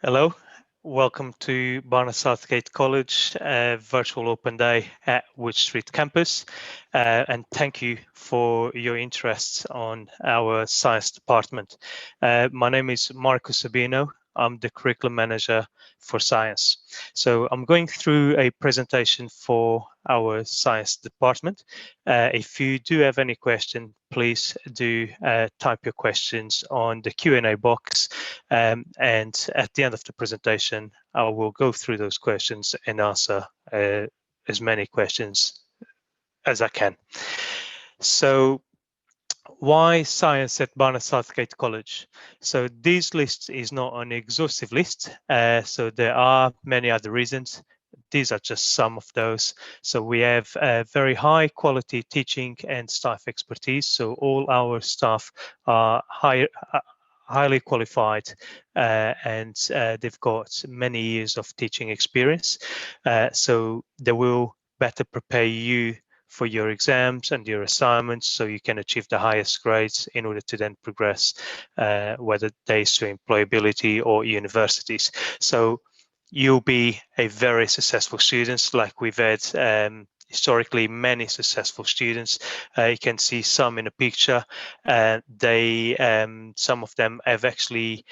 Hello, welcome to Barnet and Southgate College virtual open day at Wood Street campus, and thank you for your interest on our science department. My name is Sabino. I'm the curriculum manager for science. So I'm going through a presentation for our science department. If you do have any question, please do type your questions on the Q&A box, and at the end of the presentation, I will go through those questions and answer as many questions as I can. So, why science at Barnet Southgate College? So this list is not an exhaustive list, so there are many other reasons. These are just some of those. So we have very high quality teaching and staff expertise. So all our staff are highly qualified and they've got many years of teaching experience. So they will better prepare you for your exams and your assignments so you can achieve the highest grades in order to then progress, whether days to employability or universities. So you'll be a very successful student, like we've had historically many successful students. You can see some in a picture. Some of them have actually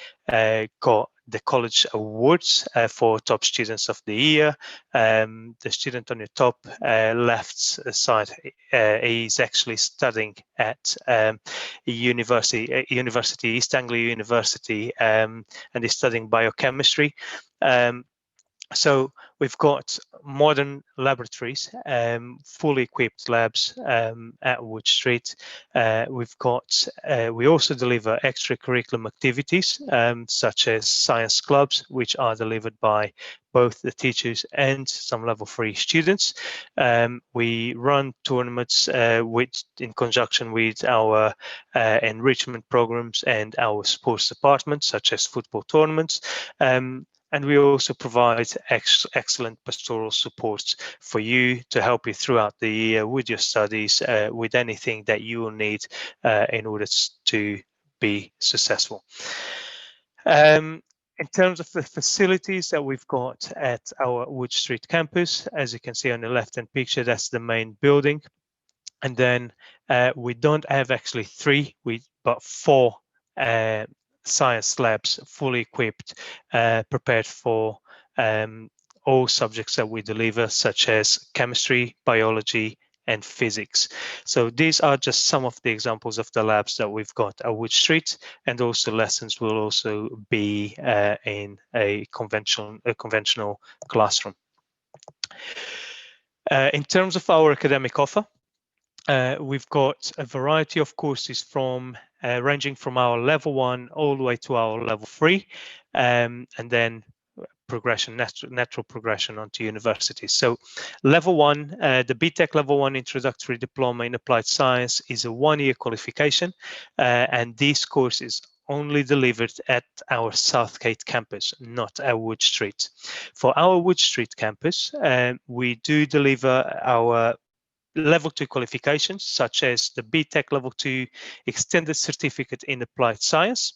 got the college awards for top students of the year. The student on your top left side is actually studying at East Anglia University, and is studying biochemistry. So we've got modern laboratories, fully equipped labs at Wood Street. We also deliver extracurriculum activities such as science clubs, which are delivered by both the teachers and some level 3 students. We run tournaments in conjunction with our enrichment programs and our sports department, such as football tournaments. And we also provide excellent pastoral support for you to help you throughout the year with your studies, with anything that you will need in order to be successful. In terms of the facilities that we've got at our Wood Street campus, as you can see on the left-hand picture, that's the main building. And then we don't have actually 3, but 4 science labs fully equipped, prepared for all subjects that we deliver, such as chemistry, biology, and physics. So these are just some of the examples of the labs that we've got at Wood Street, and also lessons will also be in a conventional classroom. In terms of our academic offer, we've got a variety of courses from ranging from our level 1 all the way to our level 3, and then natural progression onto universities. So level 1, the Btec Level 1 Introductory Diploma in Applied Science is a 1-year qualification, and this course is only delivered at our Southgate campus, not at Wood Street. For our Wood Street campus, we do deliver our Level 2 qualifications, such as the Btec Level 2 Extended Certificate in Applied Science.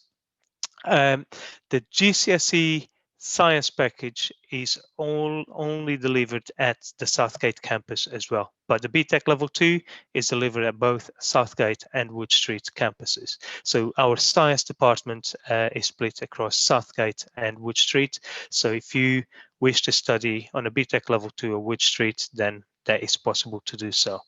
The GCSE Science package is only delivered at the Southgate campus as well, but the Btec Level 2 is delivered at both Southgate and Wood Street campuses. So our science department is split across Southgate and Wood Street. So if you wish to study on a Btec Level 2 at Wood Street, then that is possible to do so.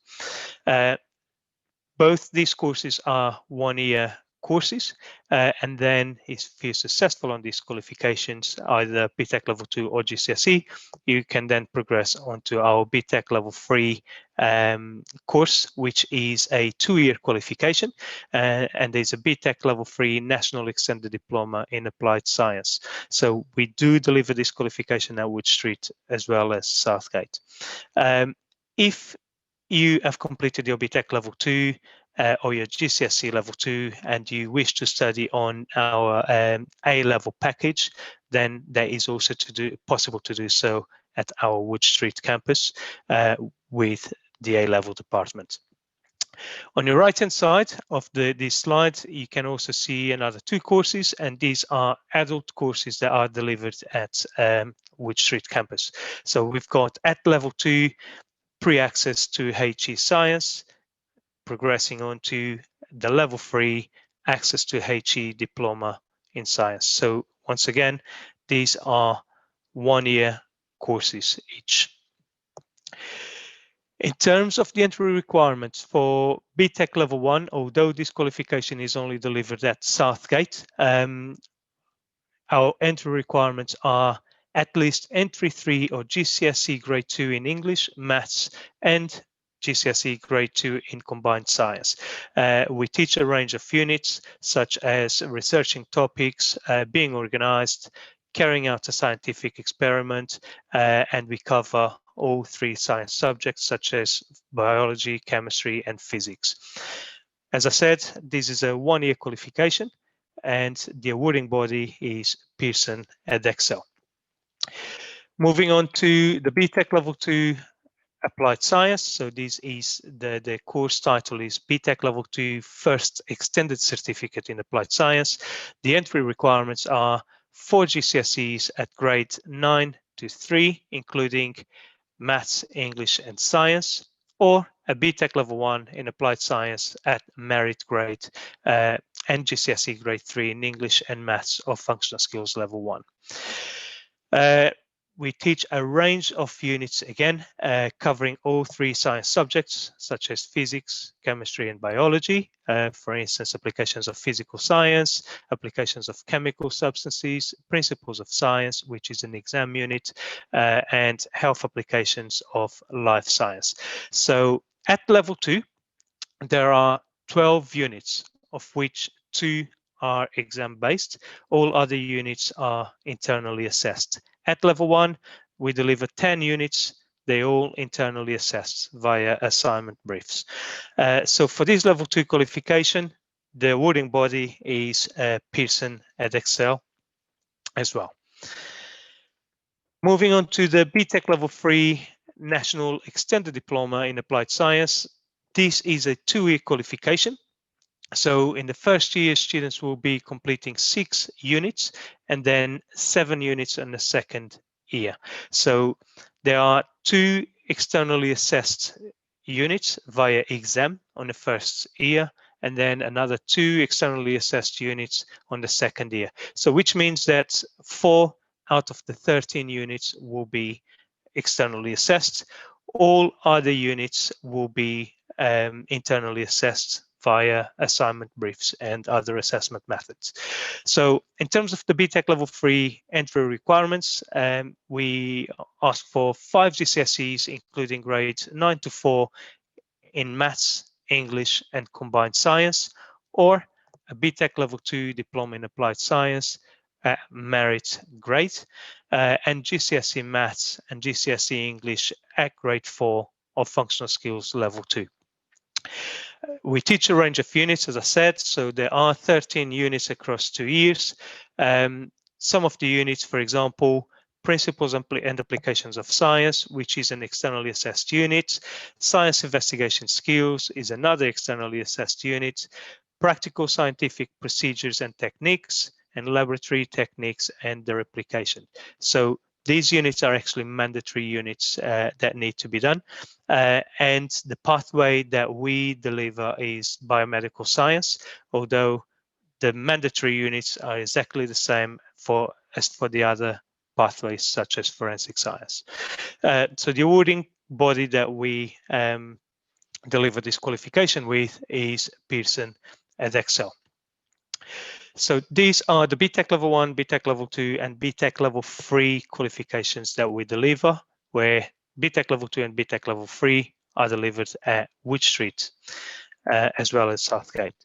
Both these courses are 1-year courses, and then if you're successful on these qualifications, either Btec Level 2 or GCSE, you can then progress onto our Btec Level 3 course, which is a 2-year qualification, and there's a Btec Level 3 National Extended Diploma in Applied Science. So we do deliver this qualification at Wood Street as well as Southgate. If you have completed your Btec Level 2 or your GCSE Level 2 and you wish to study on our A-level package, then that is also possible to do so at our Wood Street campus with the A-level department. On your right-hand side of this slide, you can also see another 2 courses, and these are adult courses that are delivered at Wood Street campus. So we've got at level 2, pre-access to HE Science, progressing on to the level 3, access to HE Diploma in Science. So once again, these are 1-year courses each. In terms of the entry requirements for Btec Level 1, although this qualification is only delivered at Southgate, our entry requirements are at least entry 3 or GCSE grade 2 in English, maths, and GCSE grade 2 in combined science. We teach a range of units such as researching topics, being organized, carrying out a scientific experiment, and we cover all 3 science subjects such as biology, chemistry, and physics. As I said, this is a 1-year qualification, and the awarding body is Pearson Edexcel. Moving on to the Btec Level 2 Applied Science. So this is the course title is Btec Level 2 First Extended Certificate in Applied Science. The entry requirements are 4 GCSEs at grade 9 to 3, including Maths, English, and Science, or a Btec Level 1 in Applied Science at merit grade and GCSE grade 3 in English and Maths or Functional Skills Level 1. We teach a range of units again, covering all 3 science subjects, such as physics, chemistry, and biology. For instance, applications of physical science, applications of chemical substances, principles of science, which is an exam unit, and health applications of life science. So at level 2, there are 12 units, of which 2 are exam-based. All other units are internally assessed. At level 1, we deliver 10 units. They all internally assessed via assignment briefs. So for this level 2 qualification, the awarding body is Pearson Edexcel as well. Moving on to the Btec Level 3 National Extended Diploma in Applied Science. This is a 2-year qualification. So in the first year, students will be completing 6 units and then 7 units in the second year. So there are 2 externally assessed units via exam on the first year, and then another 2 externally assessed units on the second year. So which means that 4 out of the 13 units will be externally assessed. All other units will be internally assessed via assignment briefs and other assessment methods. So in terms of the Btec Level 3 entry requirements, we ask for 5 GCSEs, including grades 9 to 4 in maths, English, and combined science, or a Btec Level 2 Diploma in Applied Science merit grade, and GCSE Maths and GCSE English at grade 4 of Functional Skills Level 2. We teach a range of units, as I said, so there are 13 units across 2 years. Some of the units, for example, Principles and Applications of Science, which is an externally assessed unit. Science Investigation Skills is another externally assessed unit. Practical Scientific Procedures and Techniques, and Laboratory Techniques and their application. So these units are actually mandatory units that need to be done. And the pathway that we deliver is biomedical science, although the mandatory units are exactly the same as for the other pathways, such as forensic science. So the awarding body that we deliver this qualification with is Pearson Edexcel. So these are the Btec Level 1, Btec Level 2, and Btec Level 3 qualifications that we deliver, where Btec Level 2 and Btec Level 3 are delivered at Wood Street, as well as Southgate.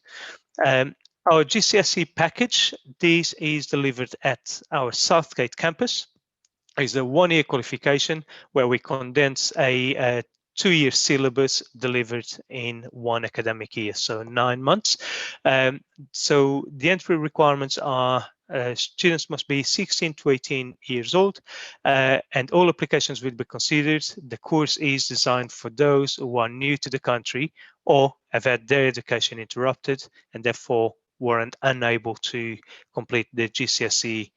Our GCSE package, this is delivered at our Southgate campus. It's a 1-year qualification where we condense a 2-year syllabus delivered in 1 academic year, so 9 months. So the entry requirements are students must be 16 to 18 years old, and all applications will be considered. The course is designed for those who are new to the country or have had their education interrupted and therefore weren't unable to complete their GCSE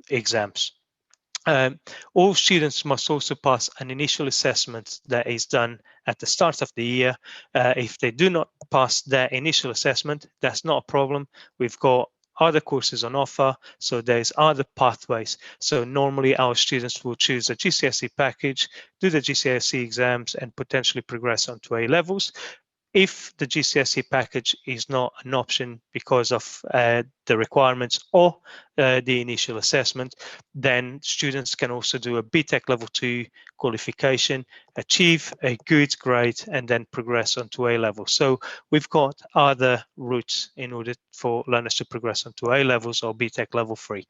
exams. All students must also pass an initial assessment that is done at the start of the year. If they do not pass their initial assessment, that's not a problem. We've got other courses on offer, so there's other pathways. So normally our students will choose a GCSE package, do the GCSE exams, and potentially progress on to A levels. If the GCSE package is not an option because of the requirements or the initial assessment, then students can also do a Btec Level 2 qualification, achieve a good grade, and then progress onto A level. So we've got other routes in order for learners to progress onto A levels or Btec Level 3.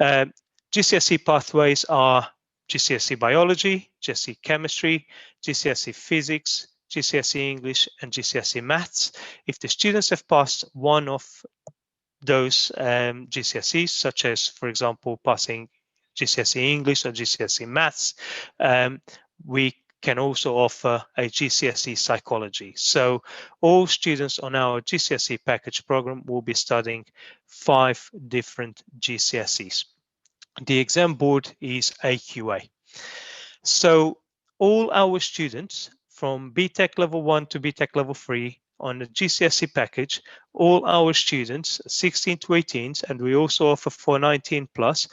GCSE pathways are GCSE Biology, GCSE Chemistry, GCSE Physics, GCSE English, and GCSE Maths. If the students have passed one of those GCSEs, such as, for example, passing GCSE English or GCSE Maths, we can also offer a GCSE Psychology. So all students on our GCSE package program will be studying 5 different GCSEs. The exam board is AQA. So all our students from Btec Level 1 to Btec Level 3 on the GCSE package, all our students, 16 to 18s, and we also offer for 19 plus,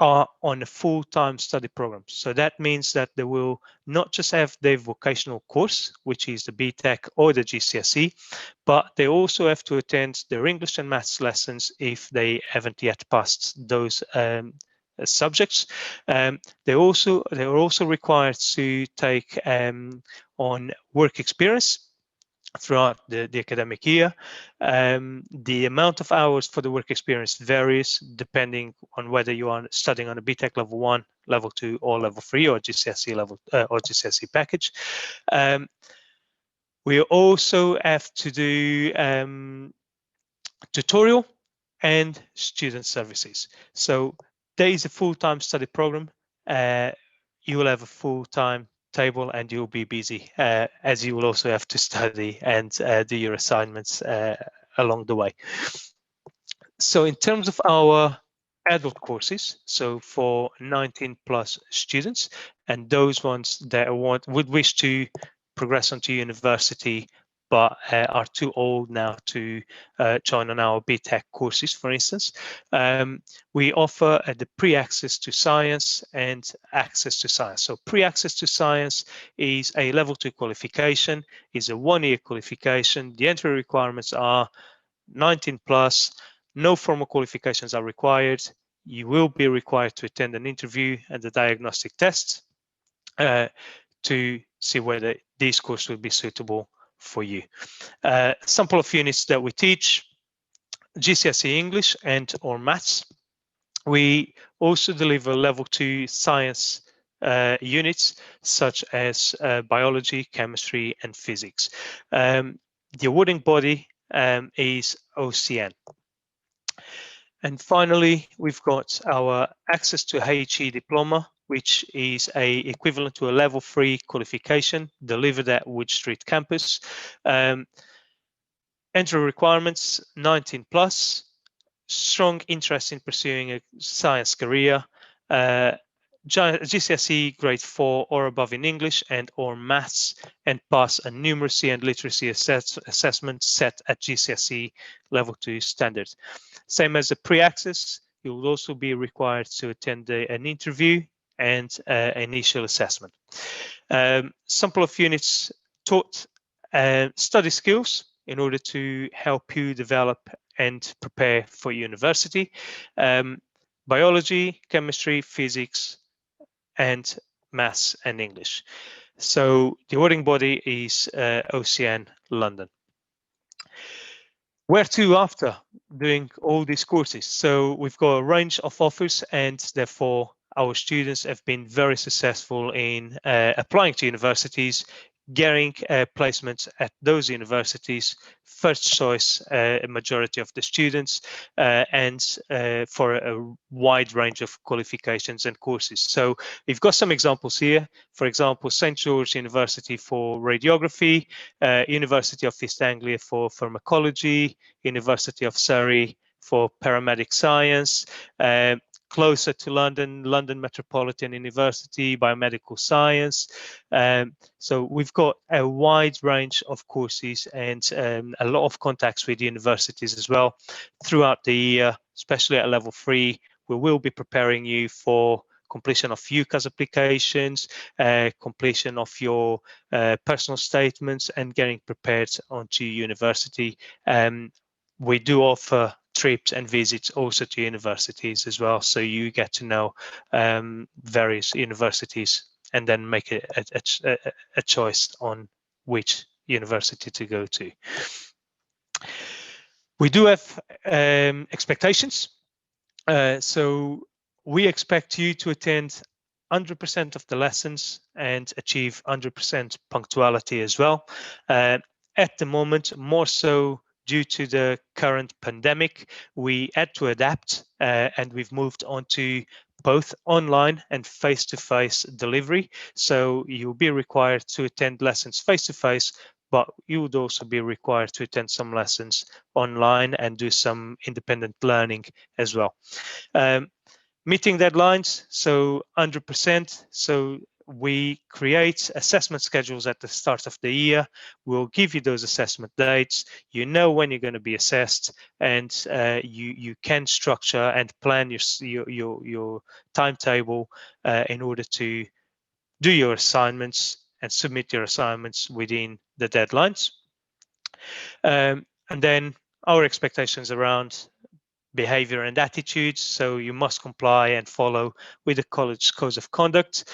are on a full-time study program. So that means that they will not just have their vocational course, which is the Btec or the GCSE, but they also have to attend their English and maths lessons if they haven't yet passed those subjects. They are also required to take on work experience throughout the academic year. The amount of hours for the work experience varies depending on whether you are studying on a Btec Level 1, Level 2, or Level 3, or GCSE level or GCSE package. We also have to do tutorial and student services. So there is a full-time study program. You will have a full-time table and you'll be busy, as you will also have to study and do your assignments along the way. So in terms of our adult courses, so for 19 plus students and those ones that would wish to progress onto university but are too old now to join on our Btec courses, for instance, we offer the pre-access to science and access to science. So pre-access to science is a level 2 qualification, is a 1-year qualification. The entry requirements are 19 plus, no formal qualifications are required. You will be required to attend an interview and the diagnostic test to see whether this course will be suitable for you. Sample of units that we teach: GCSE English and or Maths. We also deliver level 2 science units such as biology, chemistry, and physics. The awarding body is OCN. And finally, we've got our access to HE diploma, which is equivalent to a level 3 qualification delivered at Wood Street campus. Entry requirements: 19 plus, strong interest in pursuing a science career, GCSE grade 4 or above in English and or maths, and pass a numeracy and literacy assessment set at GCSE level 2 standard. Same as the pre-access, you will also be required to attend an interview and initial assessment. Sample of units taught: study skills in order to help you develop and prepare for university, biology, chemistry, physics, and maths and English. So the awarding body is OCN London. Where to after doing all these courses? So we've got a range of offers and therefore our students have been very successful in applying to universities, getting placements at those universities, first choice a majority of the students, and for a wide range of qualifications and courses. So we've got some examples here. For example, St. George University for radiography, University of East Anglia for pharmacology, University of Surrey for paramedic science, closer to London, London Metropolitan University, biomedical science. So we've got a wide range of courses and a lot of contacts with universities as well throughout the year, especially at level 3. We will be preparing you for completion of UCAS applications, completion of your personal statements, and getting prepared onto university. We do offer trips and visits also to universities as well, so you get to know various universities and then make a choice on which university to go to. We do have expectations. So we expect you to attend 100% of the lessons and achieve 100% punctuality as well. At the moment, more so due to the current pandemic, we had to adapt and we've moved on to both online and face-to-face delivery. So you'll be required to attend lessons face-to-face, but you would also be required to attend some lessons online and do some independent learning as well. Meeting deadlines, so 100%. So we create assessment schedules at the start of the year. We'll give you those assessment dates. You know when you're going to be assessed, and you can structure and plan your timetable in order to do your assignments and submit your assignments within the deadlines. And then our expectations around behavior and attitudes. So you must comply and follow with the college codes of conduct.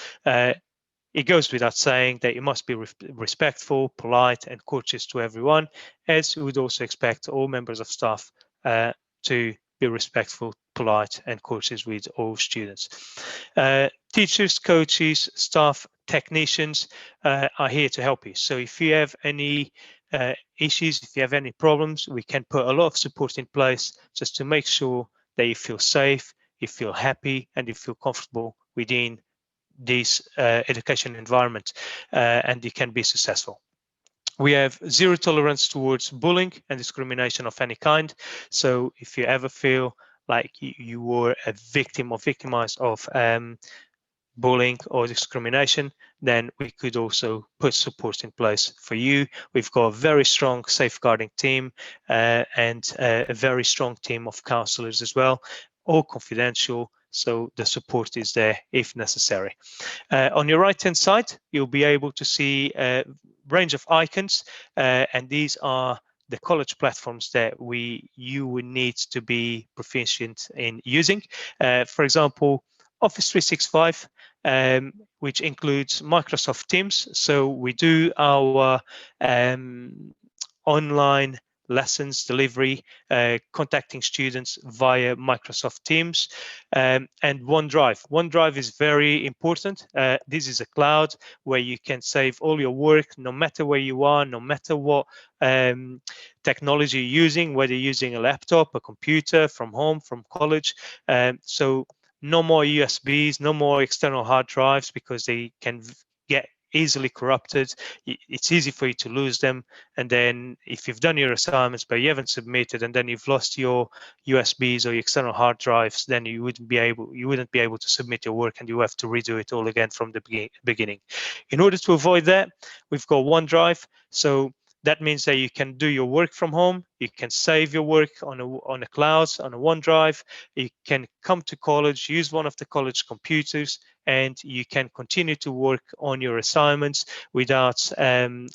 It goes without saying that you must be respectful, polite, and courteous to everyone, as you would also expect all members of staff to be respectful, polite, and courteous with all students. Teachers, coaches, staff, technicians are here to help you. So if you have any issues, if you have any problems, we can put a lot of support in place just to make sure that you feel safe, you feel happy, and you feel comfortable within this education environment, and you can be successful. We have zero tolerance towards bullying and discrimination of any kind. So if you ever feel like you were a victim or victimized of bullying or discrimination, then we could also put support in place for you. We've got a very strong safeguarding team and a very strong team of counselors as well, all confidential, so the support is there if necessary. On your right hand side, you'll be able to see a range of icons, and these are the college platforms that you would need to be proficient in using. For example, Office 365, which includes Microsoft Teams. So we do our online lessons delivery, contacting students via Microsoft Teams, and OneDrive. OneDrive is very important. This is a cloud where you can save all your work, no matter where you are, no matter what technology you're using, whether you're using a laptop, a computer, from home, from college. So no more USBs, no more external hard drives, because they can get easily corrupted. It's easy for you to lose them, and then if you've done your assignments but you haven't submitted, and then you've lost your USBs or your external hard drives, then you wouldn't be able to submit your work, and you have to redo it all again from the beginning. In order to avoid that, we've got OneDrive. So that means that you can do your work from home. You can save your work on a cloud, on a OneDrive. You can come to college, use one of the college computers, and you can continue to work on your assignments without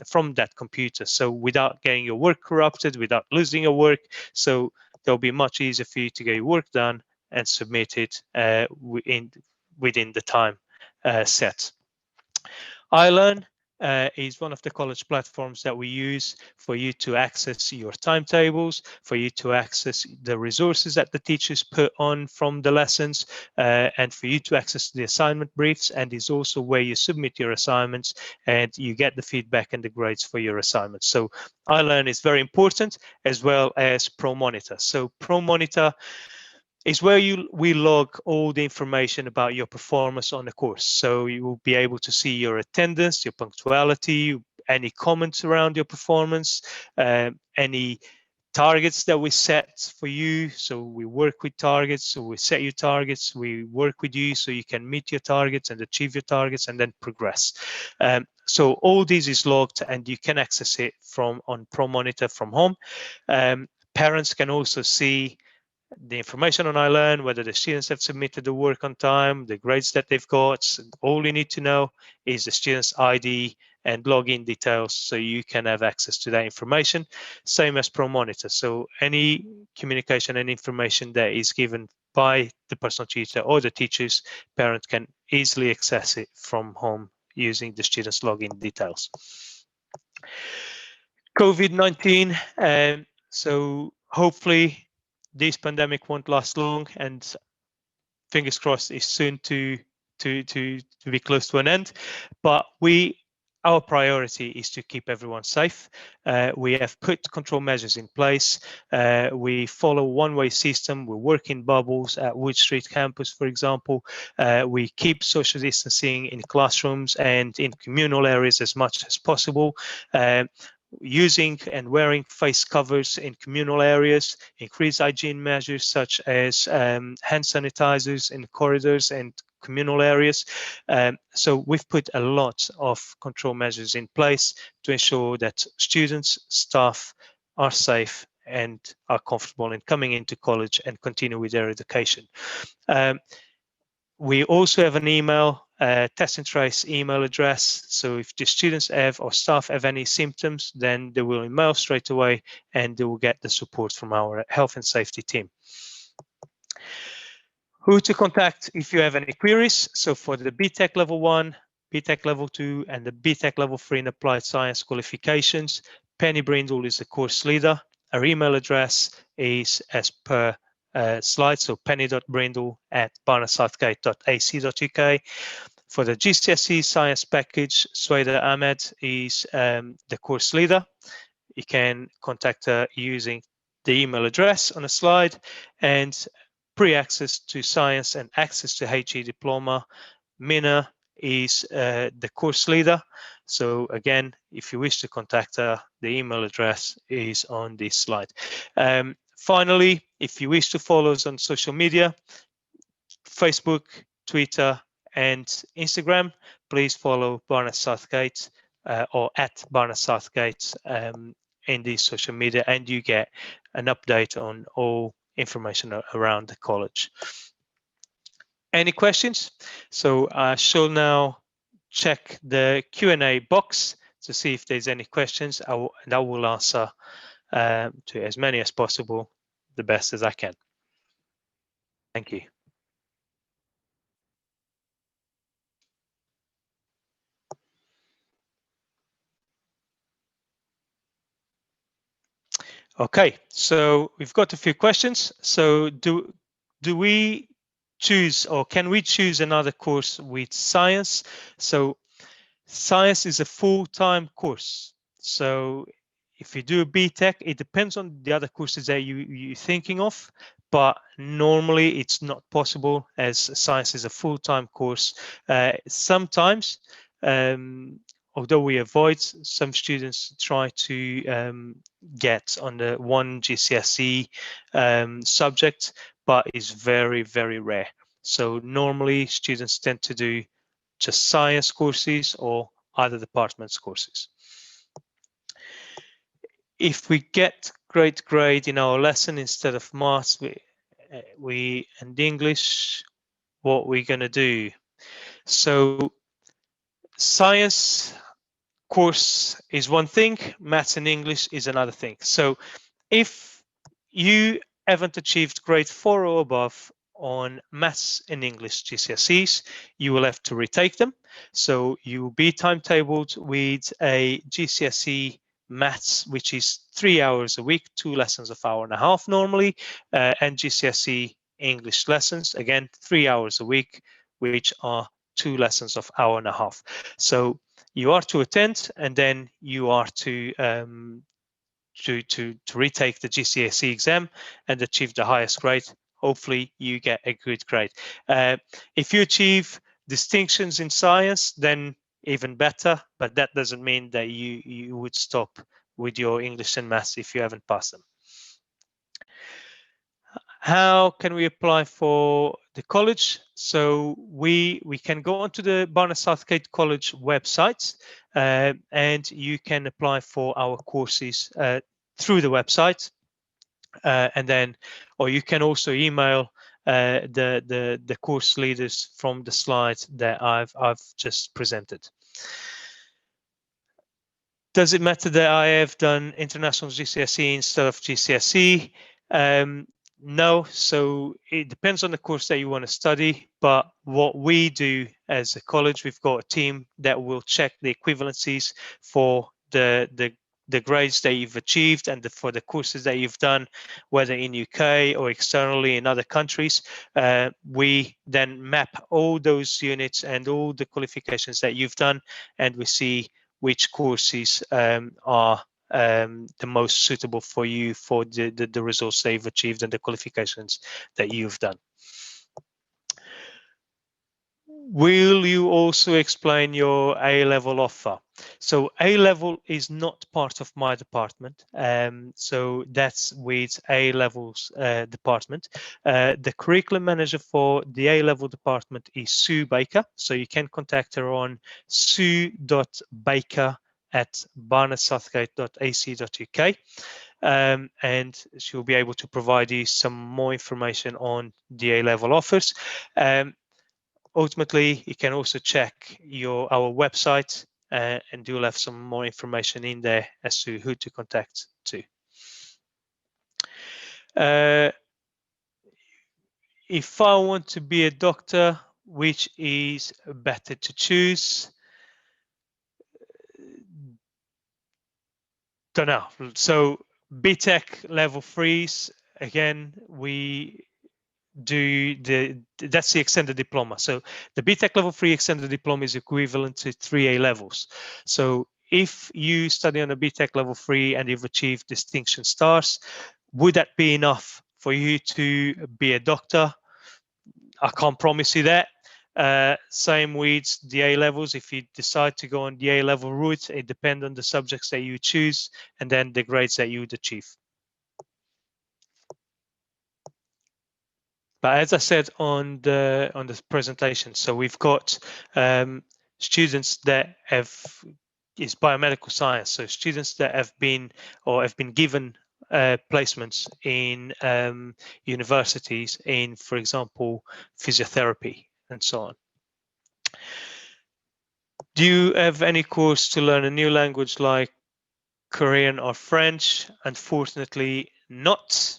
from that computer. So without getting your work corrupted, without losing your work. So it'll be much easier for you to get your work done and submit it within the time set. iLearn. is one of the college platforms that we use for you to access your timetables, for you to access the resources that the teachers put on from the lessons, and for you to access the assignment briefs, and is also where you submit your assignments and you get the feedback and the grades for your assignments. So iLearn is very important, as well as ProMonitor. So ProMonitor is where we log all the information about your performance on the course. So you will be able to see your attendance, your punctuality, any comments around your performance, any targets that we set for you. So we work with targets, so we set you targets, we work with you so you can meet your targets and achieve your targets and then progress. So all this is logged and you can access it on ProMonitor from home. Parents can also see the information on iLearn, whether the students have submitted the work on time, the grades that they've got. All you need to know is the student's ID and login details so you can have access to that information, same as ProMonitor. So any communication and information that is given by the personal tutor or the teachers, parents can easily access it from home using the student's login details. COVID-19, so hopefully this pandemic won't last long, and fingers crossed is soon to be close to an end. But our priority is to keep everyone safe. We have put control measures in place. We follow one-way system. We work in bubbles at Wood Street campus, for example. We keep social distancing in classrooms and in communal areas as much as possible. Using and wearing face covers in communal areas, increased hygiene measures such as hand sanitizers in corridors and communal areas. So we've put a lot of control measures in place to ensure that students, staff are safe and are comfortable in coming into college and continue with their education. We also have an email, test and trace email address. So if the students have or staff have any symptoms, then they will email straight away and they will get the support from our health and safety team. Who to contact if you have any queries. So for the Btec Level 1, Btec Level 2, and the Btec Level 3 in Applied Science qualifications, Penny Brindle is the course leader. Our email address is as per slide, so penny.brindle@barnetandSouthgate.ac.uk. For the GCSE science package, Sweda Ahmed is the course leader. You can contact her using the email address on the slide, and pre-access to science and access to HE diploma, Mina is the course leader. So again, if you wish to contact her, the email address is on this slide. Finally, if you wish to follow us on social media, Facebook, Twitter, and Instagram, please follow Barnet Southgate or at Barnet Southgate in these social media, and you get an update on all information around the college. Any questions? So I shall now check the Q&A box to see if there's any questions, and I will answer to as many as possible, the best as I can. Thank you. Okay, so we've got a few questions. So do we choose, or can we choose another course with science? So science is a full-time course. So if you do a BTEC, it depends on the other courses that you're thinking of, but normally it's not possible as science is a full-time course. Sometimes, although we avoid, some students try to get on the one GCSE subject, but it's very, very rare. So normally students tend to do just science courses or other departments courses. If we get great grade in our lesson instead of maths, and English, what we're going to do? So science course is one thing, maths and English is another thing. So if you haven't achieved grade 4 or above on Maths and English GCSEs, you will have to retake them. So you will be timetabled with a GCSE Maths, which is 3 hours a week, 2 lessons of hour and a half normally, and GCSE English lessons, again, 3 hours a week, which are 2 lessons of hour and a half. So you are to attend, and then you are to retake the GCSE exam and achieve the highest grade. Hopefully you get a good grade. If you achieve distinctions in science, then even better, but that doesn't mean that you would stop with your English and maths if you haven't passed them. How can we apply for the college? So we can go onto the Barnet Southgate College website, and you can apply for our courses through the website, and then, or you can also email the course leaders from the slides that I've just presented. Does it matter that I have done international GCSE instead of GCSE? No, so it depends on the course that you want to study, but what we do as a college, we've got a team that will check the equivalencies for the grades that you've achieved and for the courses that you've done, whether in UK or externally in other countries. We then map all those units and all the qualifications that you've done, and we see which courses are the most suitable for you for the results they've achieved and the qualifications that you've done. Will you also explain your A-level offer? So A-level is not part of my department. So that's with A-levels department. The curriculum manager for the A-level department is Sue Baker. So you can contact her on sue.baker@barnettsouthgate.ac.uk. And she'll be able to provide you some more information on the A-level offers. Ultimately, you can also check our website, and you'll have some more information in there as to who to contact to. If I want to be a doctor, which is better to choose? Don't know. So Btec Level 3s, again, that's the extended diploma. So the Btec Level 3 extended diploma is equivalent to 3 A levels. So if you study on a Btec Level 3 and you've achieved distinction stars, would that be enough for you to be a doctor? I can't promise you that. Same with the A levels. If you decide to go on the A level route, it depends on the subjects that you choose and then the grades that you would achieve. But as I said on the presentation, so we've got students that is biomedical science, so students that have been given placements in universities in, for example, physiotherapy and so on. Do you have any course to learn a new language like Korean or French? Unfortunately, not.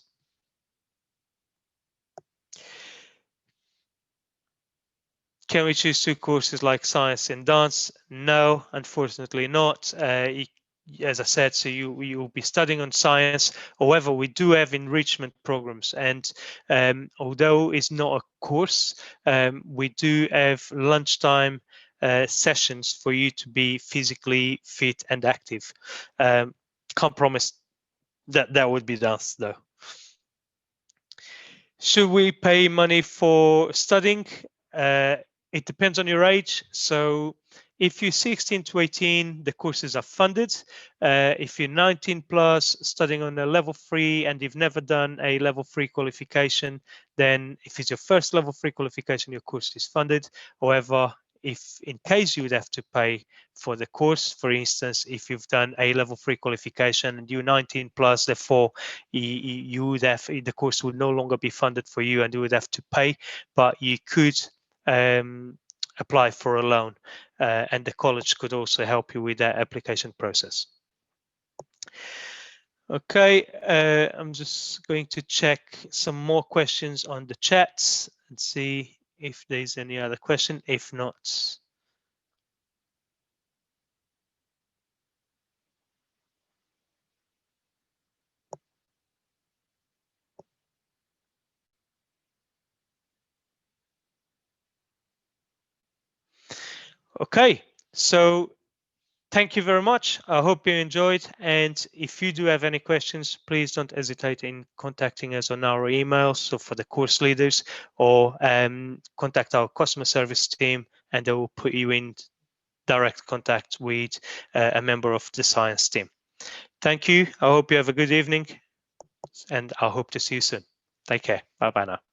Can we choose 2 courses like science and dance? No, unfortunately not. As I said, so you'll be studying on science. However, we do have enrichment programs, and although it's not a course, we do have lunchtime sessions for you to be physically fit and active. Can't promise that would be done though. Should we pay money for studying? It depends on your age. So if you're 16 to 18, the courses are funded. If you're 19 plus, studying on a level 3 and you've never done a level 3 qualification, then if it's your first level 3 qualification, your course is funded. However, if in case you would have to pay for the course, for instance, if you've done a level 3 qualification and you're 19 plus, therefore you would have, the course would no longer be funded for you and you would have to pay, but you could apply for a loan, and the college could also help you with that application process. Okay, I'm just going to check some more questions on the chats and see if there's any other question. If not, okay. So thank you very much. I hope you enjoyed. And if you do have any questions, please don't hesitate in contacting us on our emails. So for the course leaders, or contact our customer service team, and they will put you in direct contact with a member of the science team. Thank you. I hope you have a good evening, and I hope to see you soon. Take care. Bye bye now.